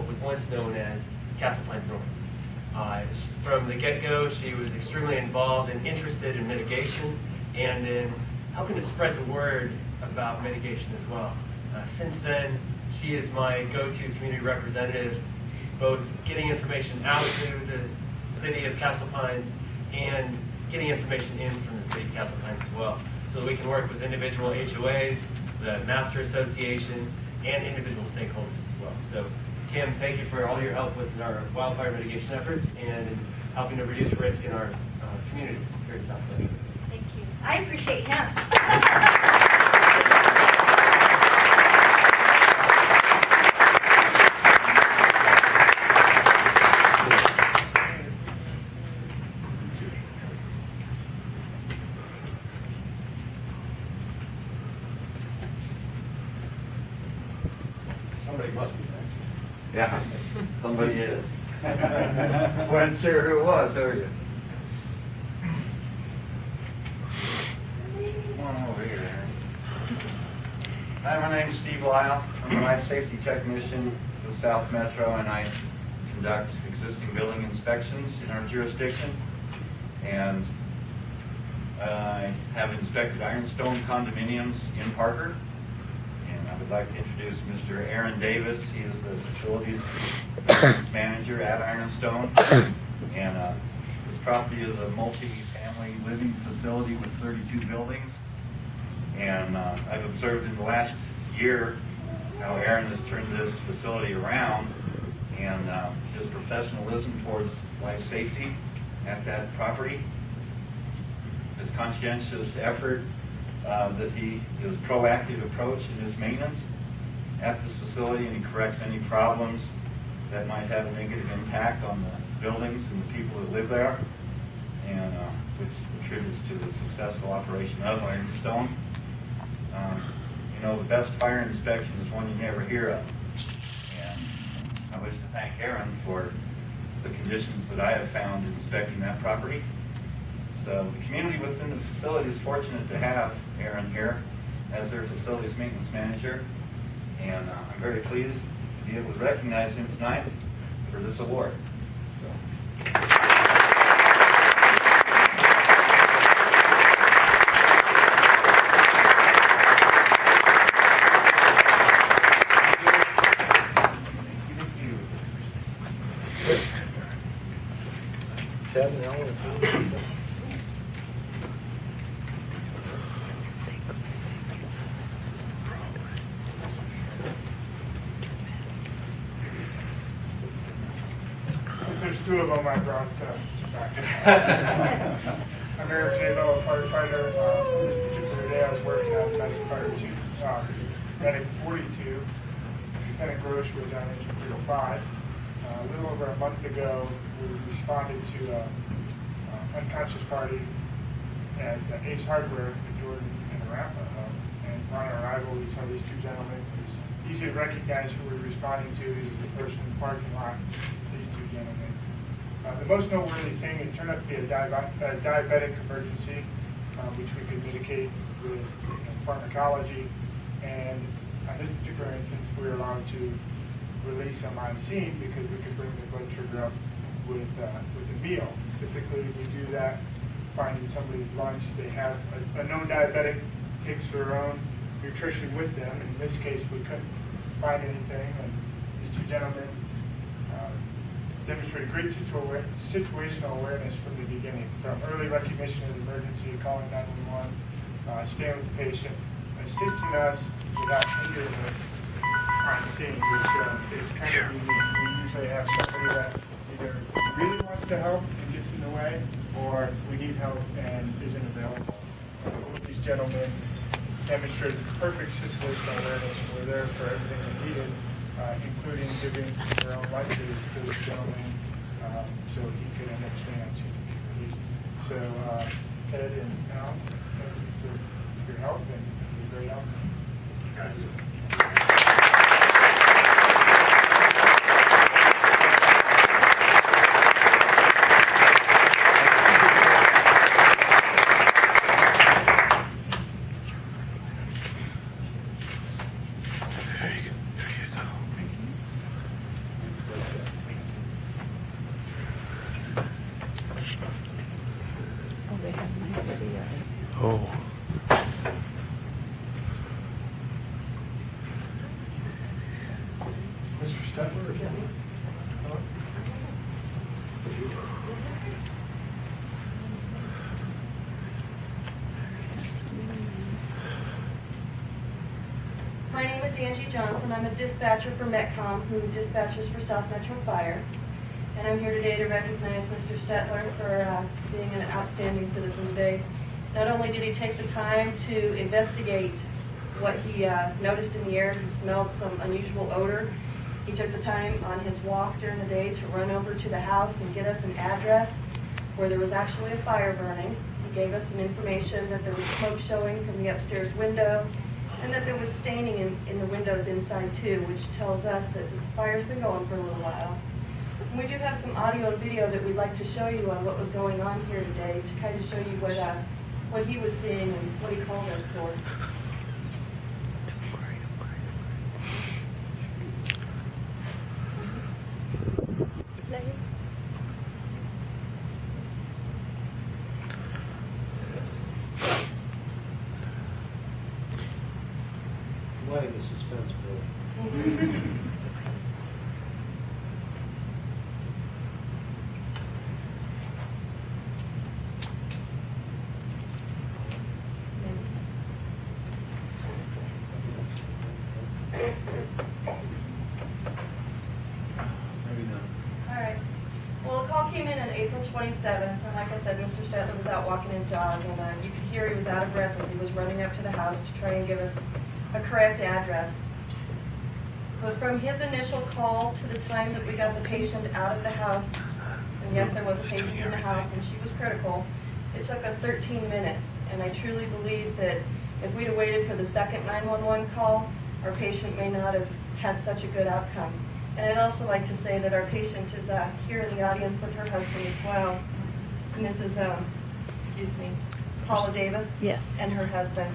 what was once known as Castle Pines North. From the get-go, she was extremely involved and interested in mitigation and in helping to spread the word about mitigation as well. Since then, she is my go-to community representative, both getting information out to the city of Castle Pines and getting information in from the city of Castle Pines as well, so that we can work with individual HOAs, the Master Association, and individual stakeholders as well. So, Kim, thank you for all your help with our wildfire mitigation efforts and in helping to reduce risk in our communities here in South Bend. Thank you. I appreciate him. Somebody must be next. Yeah, somebody is. Wasn't sure who it was, are you? Come on over here, Aaron. Hi, my name's Steve Lyle. I'm a life safety technician with South Metro, and I conduct existing building inspections in our jurisdiction. And I have inspected ironstone condominiums in Parker. And I would like to introduce Mr. Aaron Davis. He is the facilities manager at Ironstone. And this property is a multi-family living facility with 32 buildings. And I've observed in the last year how Aaron has turned this facility around, and his professionalism towards life safety at that property, his conscientious effort, that his proactive approach in his maintenance at this facility, and he corrects any problems that might have a negative impact on the buildings and the people that live there, and which contributes to the successful operation of Ironstone. You know, the best fire inspection is one you never hear of, and I wish to thank Aaron for the conditions that I have found inspecting that property. So the community within the facility is fortunate to have Aaron here as their facilities maintenance manager, and I'm very pleased to be able to recognize him tonight for this award. Ted and Ellen. There's two of them I brought back. I'm Eric Taylor, a firefighter. This particular day I was working on Domestic Fire 2, Medic 42. Lieutenant Grosh was on engine 305. A little over a month ago, we responded to an unconscious party at Ace Hardware in Jordan and Arapahoe. And upon our arrival, we saw these two gentlemen. It was easy to recognize who we were responding to. He was the person in the parking lot. These two gentlemen. The most noteworthy thing, it turned out to be a diabetic emergency, which we could mitigate with pharmacology. And on this particular instance, we were allowed to release them on scene because we could bring the blood sugar up with a meal. Typically, we do that finding somebody's lunch. They have a known diabetic takes their own nutrition with them. In this case, we couldn't find anything, and these two gentlemen demonstrated great situational awareness from the beginning, from early recognition of the emergency, calling 911, staying with the patient, assisting us without hindering it on scene, which is kind of unique. We usually have somebody that either really wants to help and gets in the way, or we need help and isn't available. These gentlemen demonstrated perfect situational awareness and were there for everything they needed, including giving their own life to this gentleman so he could end up staying on scene. So Ted and Al, thank you for your help and your great outcome. Guys. Stetler or something? My name is Angie Johnson. I'm a dispatcher for Metcom, who dispatches for South Metro Fire. And I'm here today to recognize Mr. Stetler for being an outstanding citizen today. Not only did he take the time to investigate what he noticed in the air, he smelled some unusual odor. He took the time on his walk during the day to run over to the house and get us an address where there was actually a fire burning. He gave us some information that there was smoke showing from the upstairs window, and that there was staining in the windows inside too, which tells us that this fire's been going for a little while. And we do have some audio and video that we'd like to show you on what was going on here today to kind of show you what he was seeing and what he called us for. Lighting the suspense, Bill. Maybe not. All right. Well, the call came in on April 27th, and like I said, Mr. Stetler was out walking his dog, and you could hear he was out of breath as he was running up to the house to try and give us a correct address. But from his initial call to the time that we got the patient out of the house, and yes, there was a patient in the house, and she was critical, it took us 13 minutes, and I truly believe that if we'd have waited for the second 911 call, our patient may not have had such a good outcome. And I'd also like to say that our patient is here in the audience with her husband as well. And this is, Paula Davis. Yes. And her husband.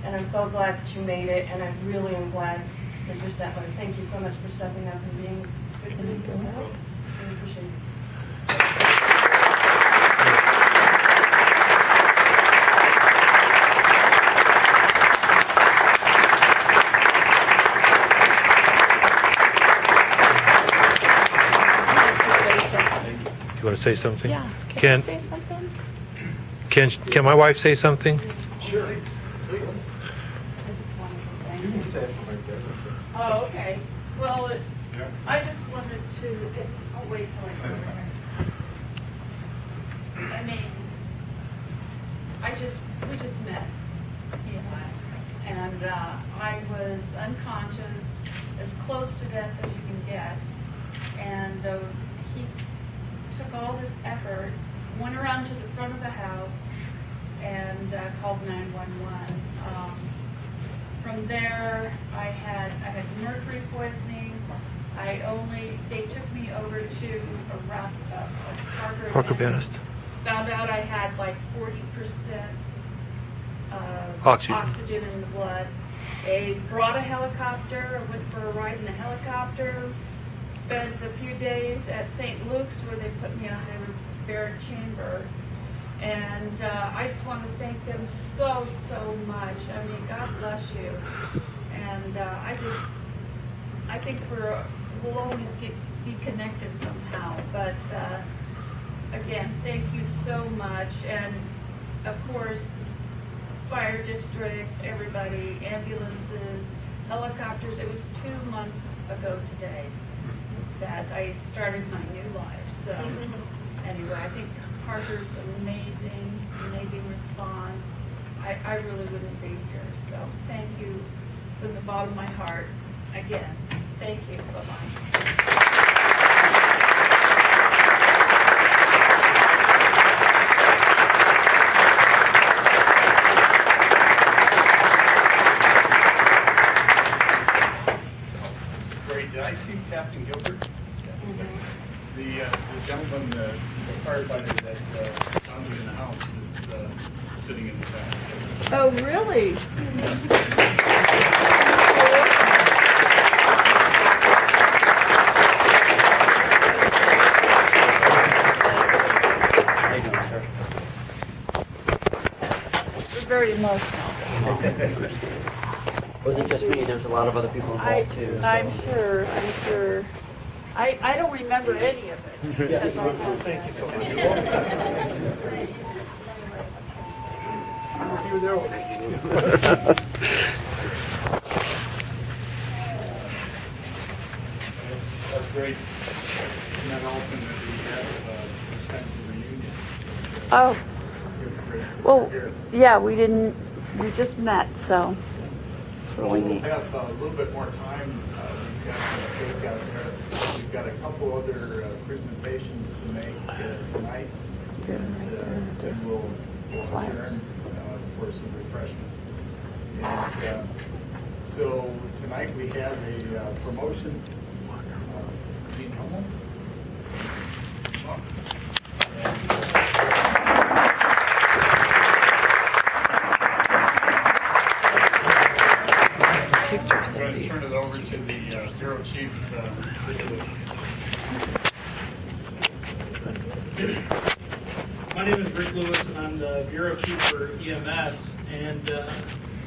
And I'm so glad that you made it, and I really am glad, Mr. Stetler. Thank you so much for stepping up and being a good citizen. I appreciate it. You want to say something? Yeah. Can I say something? can my wife say something? Sure. I just wanted to thank You you. can say it right there. Oh, okay. Well, I just wanted to, I'll wait till I go over there. I mean, we just met, he and I, and I was unconscious, as close to death as you can get, and he took all this effort, went around to the front of the house, and called 911. From there, I had mercury poisoning. They took me over to a Parker Dentist. Found out I had like 40% Oxygen. in the blood. They brought a helicopter. I went for a ride in the helicopter. Spent a few days at St. Luke's where they put me in a hyperbaric chamber. And I just want to thank them so much. I mean, God bless you. And I think we'll always be connected somehow. But again, thank you so much. And of course, fire district, everybody, ambulances, helicopters. It was 2 months ago today that I started my new life. So anyway, I think Parker's amazing response. I really wouldn't be here. So thank you from the bottom of my heart. Again, thank you. Bye-bye. Great. Did I see Captain Gilbert? The gentleman, the firefighter that found me in the house is sitting in the back. Oh, really? We're very emotional. Was it just me? There's a lot of other people involved too. I'm sure. I don't remember any of it. because I have- Thank you so much. You were there with me. That's great. And then often that we have this kind of reunion. Oh, It's great. well, Here. yeah, we just met, so it's really We'll neat. have a little bit more time. We've got some cake out there. We've got a couple other presentations to make tonight. And we'll adjourn for some refreshments. And so tonight we have a promotion. Dean Hummel. I'm going to turn it over to the Bureau Chief. My name is Rick Lewis, and I'm the Bureau Chief for EMS. And